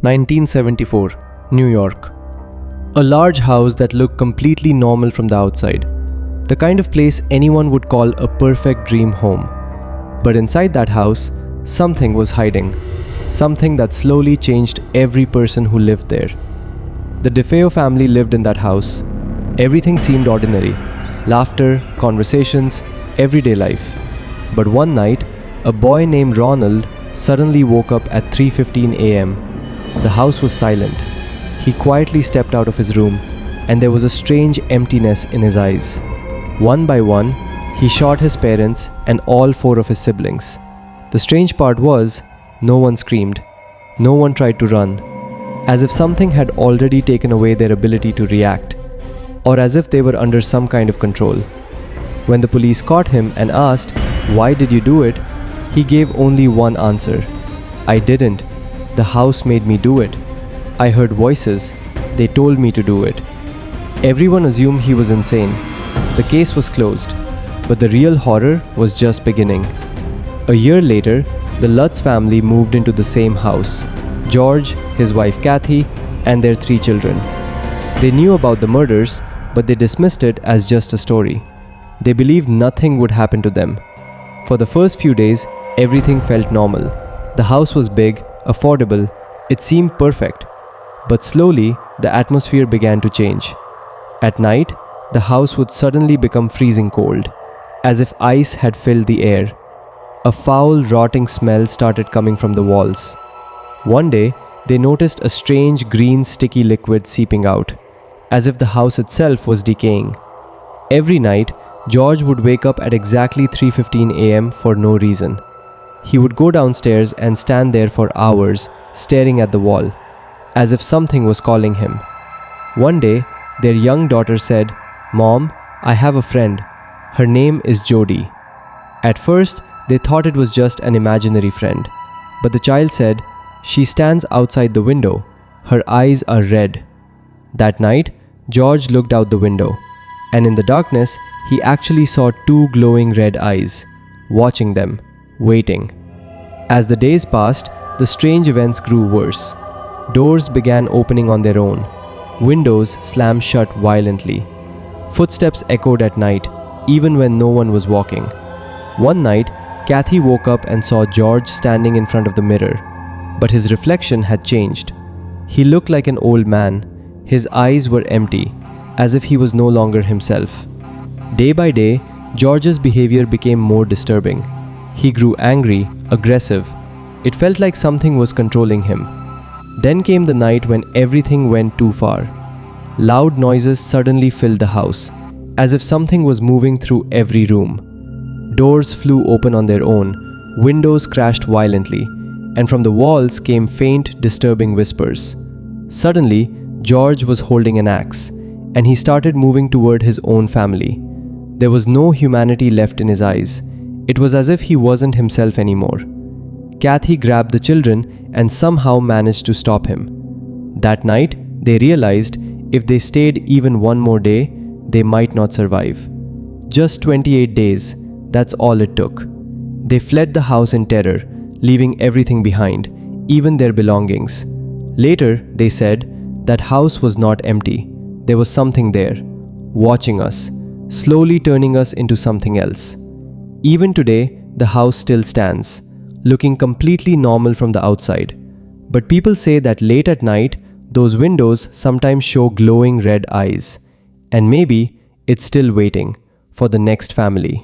1974, New York. A large house that looked completely normal from the outside. The kind of place anyone would call a perfect dream home. But inside that house, something was hiding. Something that slowly changed every person who lived there. The DeFeo family lived in that house. Everything seemed ordinary. Laughter, conversations, everyday life. But one night, a boy named Ronald suddenly woke up at 3:15 a.m. The house was silent. He quietly stepped out of his room, and there was a strange emptiness in his eyes. One by one, he shot his parents and all four of his siblings. The strange part was, no one screamed. No one tried to run. As if something had already taken away their ability to react, or as if they were under some kind of control. When the police caught him and asked, "Why did you do it?" he gave only one answer. "I didn't. The house made me do it. I heard voices. They told me to do it." Everyone assumed he was insane. The case was closed, but the real horror was just beginning. A year later, the Lutz family moved into the same house. George, his wife Kathy, and their 3 children. They knew about the murders, but they dismissed it as just a story. They believed nothing would happen to them. For the first few days, everything felt normal. The house was big, affordable, it seemed perfect. But slowly, the atmosphere began to change. At night, the house would suddenly become freezing cold, as if ice had filled the air. A foul, rotting smell started coming from the walls. One day, they noticed a strange green sticky liquid seeping out, as if the house itself was decaying. Every night, George would wake up at exactly 3:15 a.m. for no reason. He would go downstairs and stand there for hours, staring at the wall, as if something was calling him. One day, their young daughter said, "Mom, I have a friend. Her name is Jody." At first, they thought it was just an imaginary friend, but the child said, "She stands outside the window. Her eyes are red." That night, George looked out the window, and in the darkness, he actually saw 2 glowing red eyes, watching them, waiting. As the days passed, the strange events grew worse. Doors began opening on their own. Windows slammed shut violently. Footsteps echoed at night, even when no one was walking. One night, Kathy woke up and saw George standing in front of the mirror, but his reflection had changed. He looked like an old man. His eyes were empty, as if he was no longer himself. Day by day, George's behavior became more disturbing. He grew angry, aggressive. It felt like something was controlling him. Then came the night when everything went too far. Loud noises suddenly filled the house, as if something was moving through every room. Doors flew open on their own, windows crashed violently, and from the walls came faint, disturbing whispers. Suddenly, George was holding an axe, and he started moving toward his own family. There was no humanity left in his eyes. It was as if he wasn't himself anymore. Kathy grabbed the children and somehow managed to stop him. That night, they realized if they stayed even one more day, they might not survive. Just 28 days, that's all it took. They fled the house in terror, leaving everything behind, even their belongings. Later, they said, that house was not empty. There was something there, watching us, slowly turning us into something else. Even today, the house still stands, looking completely normal from the outside. But people say that late at night, those windows sometimes show glowing red eyes. And maybe it's still waiting for the next family.